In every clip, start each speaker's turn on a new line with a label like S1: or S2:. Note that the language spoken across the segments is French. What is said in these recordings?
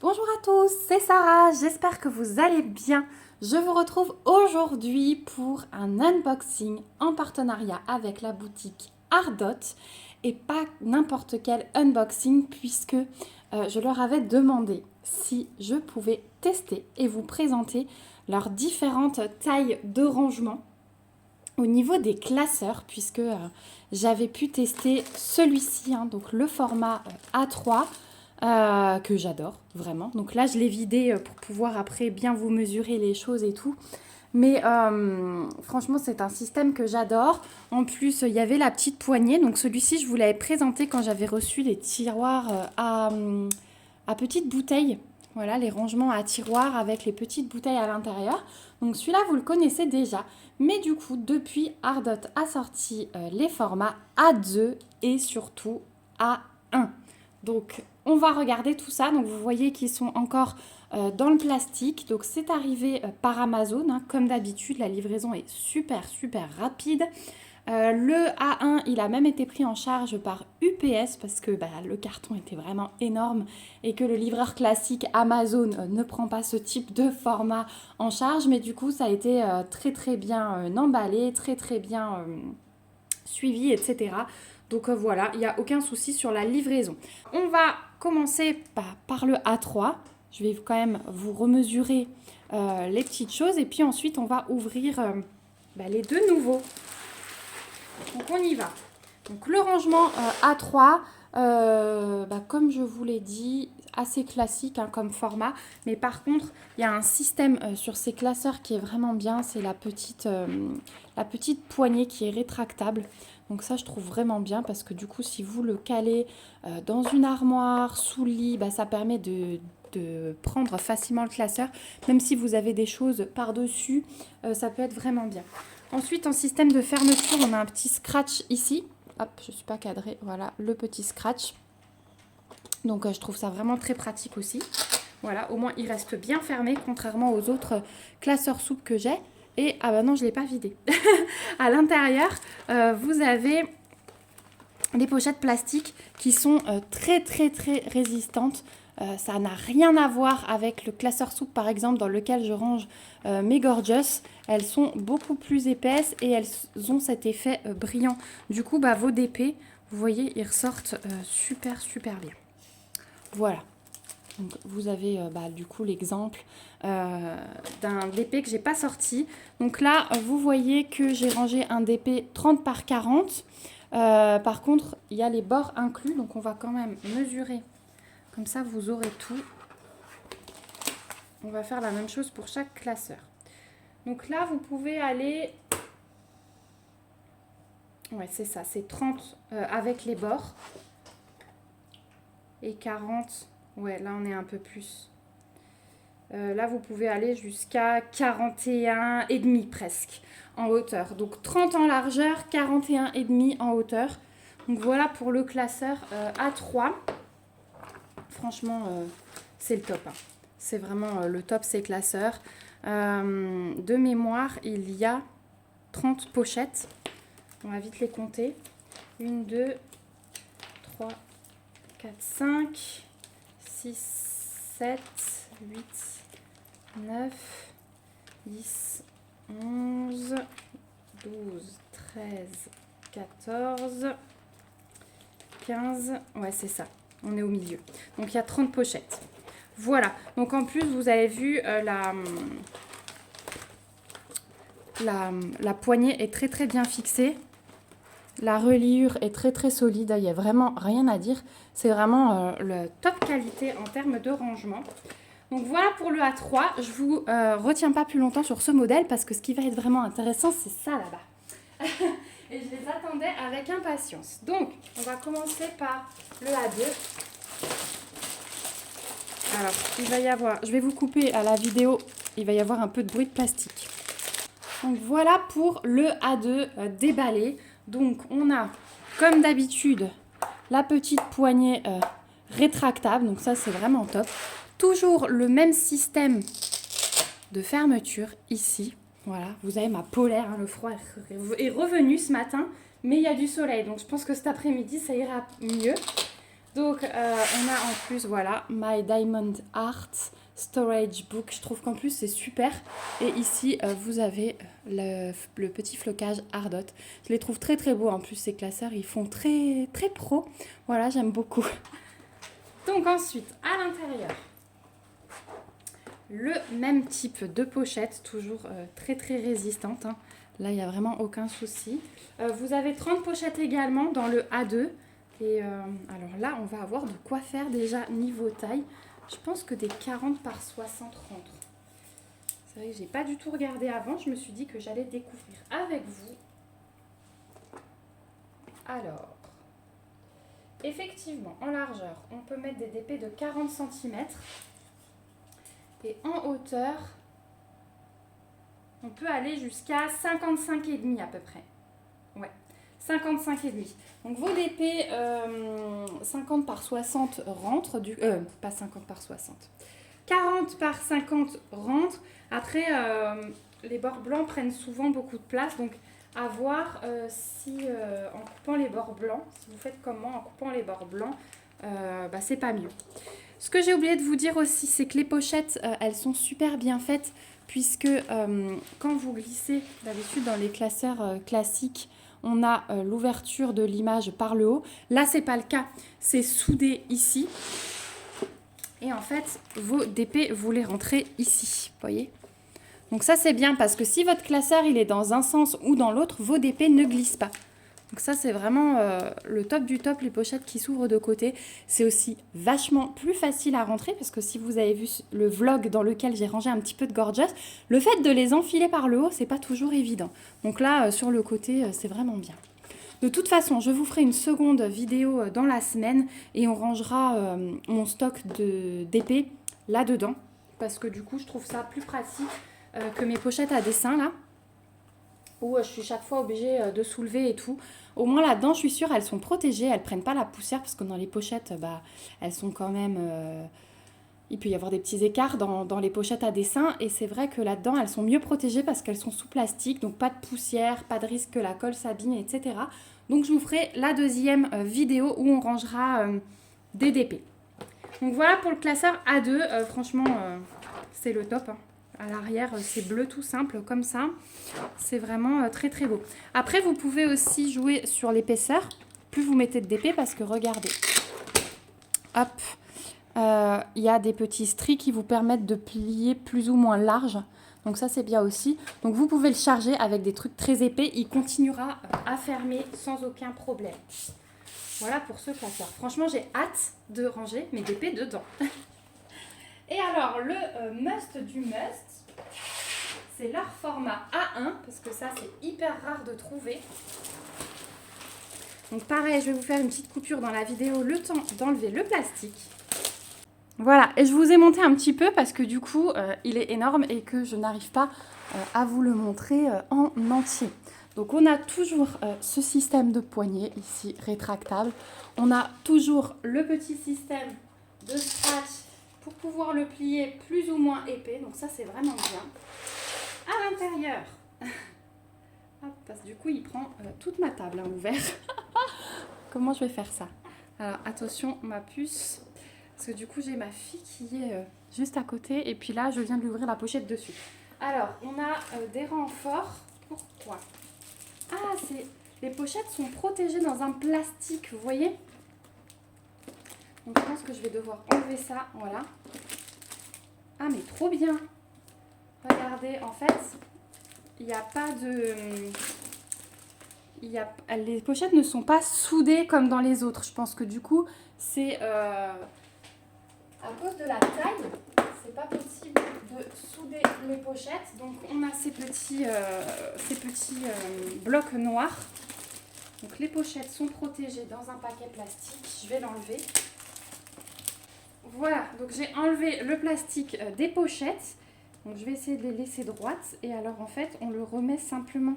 S1: Bonjour à tous, c'est Sarah, j'espère que vous allez bien. Je vous retrouve aujourd'hui pour un unboxing en partenariat avec la boutique Ardot et pas n'importe quel unboxing puisque je leur avais demandé si je pouvais tester et vous présenter leurs différentes tailles de rangement au niveau des classeurs puisque j'avais pu tester celui-ci, donc le format A3 que j'adore vraiment. Donc là, je l'ai vidé pour pouvoir après bien vous mesurer les choses et tout. Mais franchement, c'est un système que j'adore. En plus, il y avait la petite poignée. Donc celui-ci, je vous l'avais présenté quand j'avais reçu les tiroirs à petites bouteilles. Voilà, les rangements à tiroirs avec les petites bouteilles à l'intérieur. Donc celui-là, vous le connaissez déjà. Mais du coup, depuis, Ardot a sorti les formats A2 et surtout A1. Donc, on va regarder tout ça. Donc, vous voyez qu'ils sont encore dans le plastique. Donc, c'est arrivé par Amazon. Comme d'habitude, la livraison est super, super rapide. Le A1, il a même été pris en charge par UPS parce que le carton était vraiment énorme et que le livreur classique Amazon ne prend pas ce type de format en charge. Mais du coup, ça a été très, très bien emballé, très, très bien suivi, etc. Donc voilà, il n'y a aucun souci sur la livraison. On va commencer par le A3. Je vais quand même vous remesurer les petites choses et puis ensuite on va ouvrir les deux nouveaux. Donc on y va. Donc le rangement A3, comme je vous l'ai dit, assez classique comme format. Mais par contre, il y a un système sur ces classeurs qui est vraiment bien. C'est la petite poignée qui est rétractable. Donc ça, je trouve vraiment bien parce que du coup, si vous le calez dans une armoire, sous le lit, ça permet de prendre facilement le classeur. Même si vous avez des choses par-dessus, ça peut être vraiment bien. Ensuite, en système de fermeture, on a un petit scratch ici. Hop, je ne suis pas cadrée. Voilà, le petit scratch. Donc, je trouve ça vraiment très pratique aussi. Voilà, au moins, il reste bien fermé, contrairement aux autres classeurs souples que j'ai. Et, non, je ne l'ai pas vidé. À l'intérieur, vous avez les pochettes plastiques qui sont très, très, très résistantes. Ça n'a rien à voir avec le classeur souple, par exemple, dans lequel je range mes Gorgeous. Elles sont beaucoup plus épaisses et elles ont cet effet brillant. Du coup, vos DP, vous voyez, ils ressortent super, super bien. Voilà. Donc, vous avez du coup l'exemple d'un DP que j'ai pas sorti. Donc là, vous voyez que j'ai rangé un DP 30 par 40. Par contre, il y a les bords inclus, donc on va quand même mesurer. Comme ça, vous aurez tout. On va faire la même chose pour chaque classeur. Donc là, vous pouvez aller... Ouais, c'est ça, c'est 30 avec les bords. Et 40... Ouais, là, on est un peu plus. Là, vous pouvez aller jusqu'à 41,5 presque en hauteur. Donc 30 en largeur, 41,5 en hauteur. Donc voilà pour le classeur A3. Franchement, c'est le top. C'est vraiment le top, ces classeurs. De mémoire, il y a 30 pochettes. On va vite les compter. 1, 2, 3, 4, 5, 6, 7, 8, 9, 10, 11, 12, 13, 14, 15. Ouais, c'est ça. On est au milieu. Donc, il y a 30 pochettes. Voilà. Donc, en plus, vous avez vu, la poignée est très, très bien fixée. La reliure est très, très solide. Il n'y a vraiment rien à dire. C'est vraiment le top qualité en termes de rangement. Donc, voilà pour le A3. Je ne vous retiens pas plus longtemps sur ce modèle parce que ce qui va être vraiment intéressant, c'est ça là-bas. Et je les attendais avec impatience. Donc, on va commencer par le A2. Alors, il va y avoir, je vais vous couper à la vidéo, il va y avoir un peu de bruit de plastique. Donc, voilà pour le A2 déballé. Donc, on a, comme d'habitude, la petite poignée rétractable. Donc, ça, c'est vraiment top. Toujours le même système de fermeture ici. Voilà, vous avez ma polaire, le froid est revenu ce matin, mais il y a du soleil, donc je pense que cet après-midi, ça ira mieux. Donc, on a en plus, voilà, My Diamond Art Storage Book. Je trouve qu'en plus, c'est super. Et ici, vous avez le petit flocage Ardot. Je les trouve très, très beaux. En plus, ces classeurs, ils font très, très pro. Voilà, j'aime beaucoup. Donc, ensuite, à l'intérieur, le même type de pochette, toujours très, très résistante. Hein. Là, il n'y a vraiment aucun souci. Vous avez 30 pochettes également dans le A2. Et alors là, on va avoir de quoi faire déjà niveau taille. Je pense que des 40 par 60 rentrent. C'est vrai que j'ai pas du tout regardé avant. Je me suis dit que j'allais découvrir avec vous. Alors, effectivement, en largeur, on peut mettre des DP de 40 cm. Et en hauteur, on peut aller jusqu'à 55,5 à peu près. Ouais. 55,5. Donc vos DP 50 par 60 rentrent, pas 50 par 60. 40 par 50 rentrent. Après, les bords blancs prennent souvent beaucoup de place. Donc à voir si en coupant les bords blancs, si vous faites comment en coupant les bords blancs, c'est pas mieux. Ce que j'ai oublié de vous dire aussi, c'est que les pochettes, elles sont super bien faites. Puisque quand vous glissez d'habitude dans les classeurs classiques, on a l'ouverture de l'image par le haut. Là, c'est pas le cas. C'est soudé ici. Et en fait, vos DP, vous les rentrez ici. Vous voyez ? Donc ça, c'est bien parce que si votre classeur, il est dans un sens ou dans l'autre, vos DP ne glissent pas. Donc ça, c'est vraiment le top du top, les pochettes qui s'ouvrent de côté. C'est aussi vachement plus facile à rentrer parce que si vous avez vu le vlog dans lequel j'ai rangé un petit peu de Gorgeous, le fait de les enfiler par le haut, c'est pas toujours évident. Donc là, sur le côté, c'est vraiment bien. De toute façon, je vous ferai une seconde vidéo dans la semaine et on rangera mon stock d'épées là-dedans parce que du coup, je trouve ça plus pratique que mes pochettes à dessin là où je suis chaque fois obligée de soulever et tout. Au moins là-dedans, je suis sûre, elles sont protégées, elles prennent pas la poussière parce que dans les pochettes, elles sont quand même... il peut y avoir des petits écarts dans les pochettes à dessin et c'est vrai que là-dedans, elles sont mieux protégées parce qu'elles sont sous plastique, donc pas de poussière, pas de risque que la colle s'abîme, etc. Donc je vous ferai la deuxième vidéo où on rangera des DP. Donc voilà pour le classeur A2, franchement, c'est le top, hein. À l'arrière, c'est bleu tout simple comme ça. C'est vraiment très très beau. Après, vous pouvez aussi jouer sur l'épaisseur. Plus vous mettez de DP parce que regardez. Hop. Il y a des petits stries qui vous permettent de plier plus ou moins large. Donc ça, c'est bien aussi. Donc vous pouvez le charger avec des trucs très épais. Il continuera à fermer sans aucun problème. Voilà pour ce classeur. Franchement, j'ai hâte de ranger mes DP dedans. Et alors, le must du must, c'est leur format A1, parce que ça, c'est hyper rare de trouver. Donc pareil, je vais vous faire une petite coupure dans la vidéo, le temps d'enlever le plastique. Voilà, et je vous ai monté un petit peu parce que du coup, il est énorme et que je n'arrive pas à vous le montrer en entier. Donc on a toujours ce système de poignée ici, rétractable. On a toujours le petit système de scratch pour pouvoir le plier plus ou moins épais. Donc ça, c'est vraiment bien. À l'intérieur, parce que du coup, il prend toute ma table ouvert. Comment je vais faire ça? Alors, attention, ma puce, parce que du coup, j'ai ma fille qui est juste à côté. Et puis là, je viens de lui ouvrir la pochette dessus. Alors, on a des renforts. Pourquoi? Ah, les pochettes sont protégées dans un plastique, vous voyez? Donc je pense que je vais devoir enlever ça, voilà. Ah mais trop bien. Regardez, en fait, il n'y a pas de... les pochettes ne sont pas soudées comme dans les autres. Je pense que du coup, c'est à cause de la taille, c'est pas possible de souder les pochettes. Donc on a ces petits blocs noirs. Donc les pochettes sont protégées dans un paquet plastique. Je vais l'enlever. Voilà, donc j'ai enlevé le plastique des pochettes. Donc je vais essayer de les laisser droites. Et alors en fait, on le remet simplement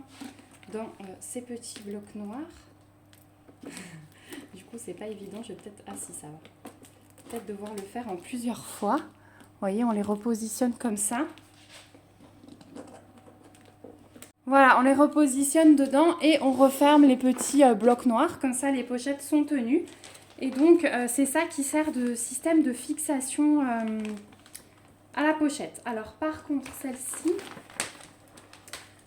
S1: dans ces petits blocs noirs. Du coup, c'est pas évident. Je vais peut-être... Ah si, ça va. Peut-être devoir le faire en plusieurs fois. Vous voyez, on les repositionne comme ça. Voilà, on les repositionne dedans et on referme les petits blocs noirs. Comme ça, les pochettes sont tenues. Et donc, c'est ça qui sert de système de fixation à la pochette. Alors, par contre, celle-ci,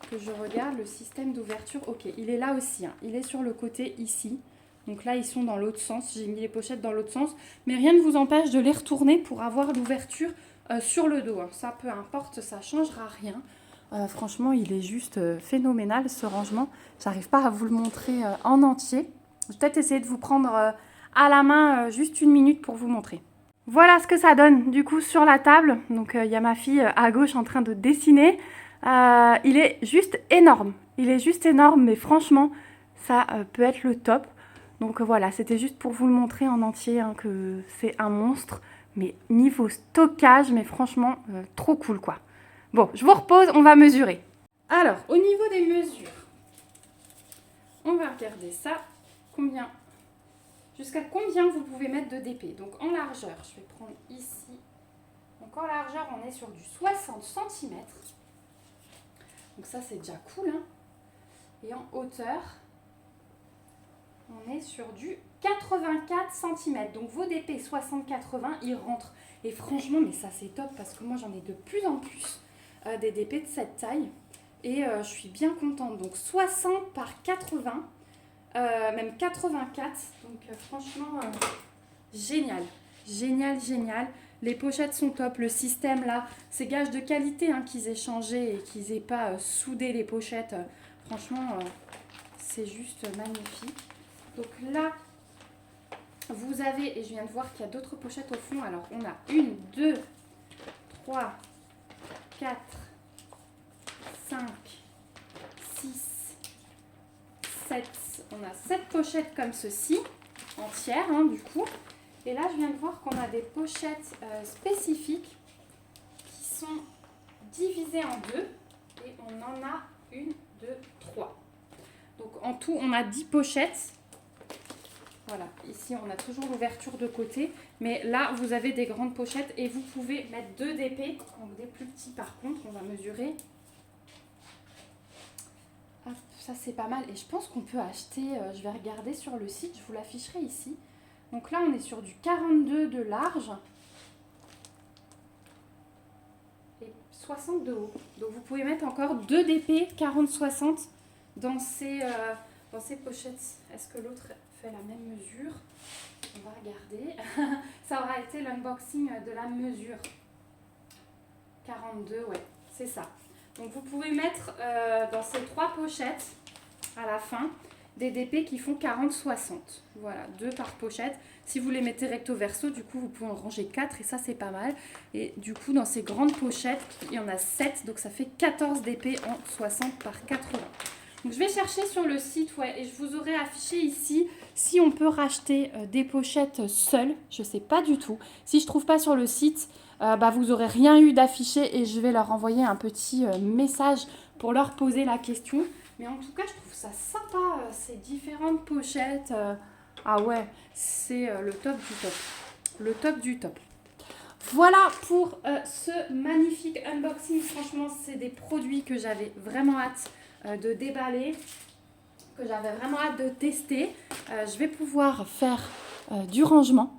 S1: que je regarde, le système d'ouverture, ok, il est là aussi, hein, il est sur le côté ici. Donc là, ils sont dans l'autre sens, j'ai mis les pochettes dans l'autre sens, mais rien ne vous empêche de les retourner pour avoir l'ouverture sur le dos. Hein. Ça, peu importe, ça ne changera rien. Franchement, il est juste phénoménal, ce rangement. J'arrive pas à vous le montrer en entier. Je vais peut-être essayer de vous prendre à la main juste une minute pour vous montrer. Voilà ce que ça donne, du coup, sur la table. Donc, il y a ma fille à gauche en train de dessiner. Il est juste énorme. Il est juste énorme, mais franchement, ça peut être le top. Donc voilà, c'était juste pour vous le montrer en entier, hein, que c'est un monstre. Mais niveau stockage, mais franchement, trop cool quoi. Bon, je vous repose, on va mesurer. Alors, au niveau des mesures, on va regarder ça. Jusqu'à combien vous pouvez mettre de DP. Donc en largeur, je vais prendre ici. Donc en largeur, on est sur du 60 cm. Donc ça, c'est déjà cool. Hein. Et en hauteur, on est sur du 84 cm. Donc vos DP 60-80, ils rentrent. Et franchement, mais ça, c'est top parce que moi, j'en ai de plus en plus des DP de cette taille. Et je suis bien contente. Donc 60 par 80, même 84. Donc franchement, génial. Génial, génial. Les pochettes sont top. Le système là, c'est gage de qualité hein, qu'ils aient changé et qu'ils n'aient pas soudé les pochettes. Franchement, c'est juste magnifique. Donc là, vous avez, et je viens de voir qu'il y a d'autres pochettes au fond. Alors on a 1, 2, 3, 4, 5, 6, 7. On a 7 pochettes comme ceci, entières hein, du coup. Et là, je viens de voir qu'on a des pochettes spécifiques qui sont divisées en deux. Et on en a 1, 2, 3. Donc en tout, on a 10 pochettes. Voilà, ici, on a toujours l'ouverture de côté. Mais là, vous avez des grandes pochettes et vous pouvez mettre 2 DP. Donc des plus petits par contre, on va mesurer. Hop, ça, c'est pas mal. Et je pense qu'on peut acheter, je vais regarder sur le site, je vous l'afficherai ici. Donc là, on est sur du 42 de large et 60 de haut. Donc vous pouvez mettre encore 2 DP 40-60 dans ces pochettes. Est-ce que l'autre fait la même mesure? On va regarder. Ça aura été l'unboxing de la mesure. 42, ouais, c'est ça. Donc vous pouvez mettre dans ces 3 pochettes à la fin des DP qui font 40-60. Voilà, 2 par pochette. Si vous les mettez recto verso, du coup, vous pouvez en ranger 4 et ça, c'est pas mal. Et du coup, dans ces grandes pochettes, il y en a 7, donc ça fait 14 DP en 60 par 80. Donc, je vais chercher sur le site, ouais, et je vous aurai affiché ici si on peut racheter des pochettes seules. Je sais pas du tout. Si je trouve pas sur le site, vous aurez rien eu d'affiché et je vais leur envoyer un petit message pour leur poser la question. Mais en tout cas, je trouve ça sympa, ces différentes pochettes. Ah ouais, c'est le top du top. Le top du top. Voilà pour ce magnifique unboxing. Franchement, c'est des produits que j'avais vraiment hâte de déballer, que j'avais vraiment hâte de tester. Je vais pouvoir faire du rangement.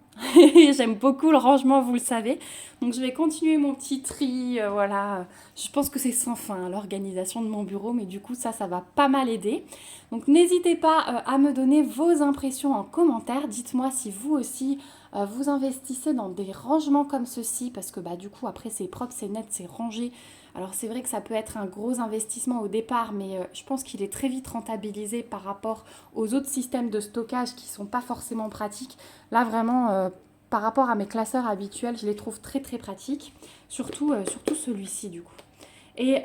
S1: J'aime beaucoup le rangement, vous le savez. Donc, je vais continuer mon petit tri. Voilà. Je pense que c'est sans fin, l'organisation de mon bureau. Mais du coup, ça va pas mal aider. Donc, n'hésitez pas à me donner vos impressions en commentaire. Dites-moi si vous aussi, vous investissez dans des rangements comme ceci. Parce que du coup, après, c'est propre, c'est net, c'est rangé. Alors, c'est vrai que ça peut être un gros investissement au départ. Mais je pense qu'il est très vite rentabilisé par rapport aux autres systèmes de stockage qui ne sont pas forcément pratiques. Là, vraiment, par rapport à mes classeurs habituels, je les trouve très, très pratiques. Surtout celui-ci, du coup. Et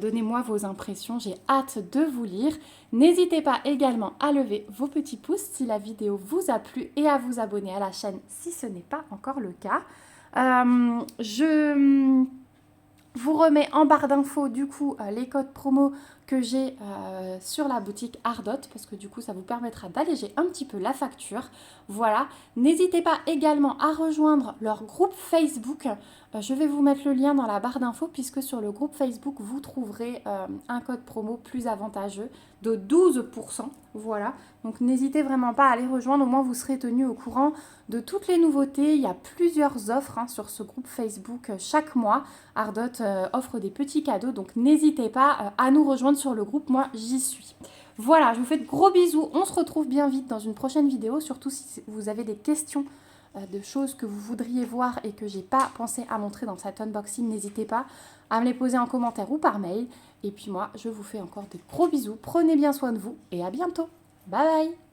S1: donnez-moi vos impressions. J'ai hâte de vous lire. N'hésitez pas également à lever vos petits pouces si la vidéo vous a plu et à vous abonner à la chaîne si ce n'est pas encore le cas. Je vous remets en barre d'infos, du coup, les codes promo que j'ai sur la boutique Ardot, parce que du coup ça vous permettra d'alléger un petit peu la facture. Voilà, n'hésitez pas également à rejoindre leur groupe Facebook. Je vais vous mettre le lien dans la barre d'infos, puisque sur le groupe Facebook vous trouverez un code promo plus avantageux de 12%. Voilà, donc n'hésitez vraiment pas à les rejoindre, au moins vous serez tenu au courant de toutes les nouveautés. Il y a plusieurs offres sur ce groupe Facebook chaque mois. Ardot offre des petits cadeaux, donc n'hésitez pas à nous rejoindre sur le groupe, moi j'y suis. Voilà, je vous fais de gros bisous, on se retrouve bien vite dans une prochaine vidéo, surtout si vous avez des questions de choses que vous voudriez voir et que j'ai pas pensé à montrer dans cet unboxing, n'hésitez pas à me les poser en commentaire ou par mail. Et puis moi, je vous fais encore des gros bisous, prenez bien soin de vous et à bientôt. Bye bye.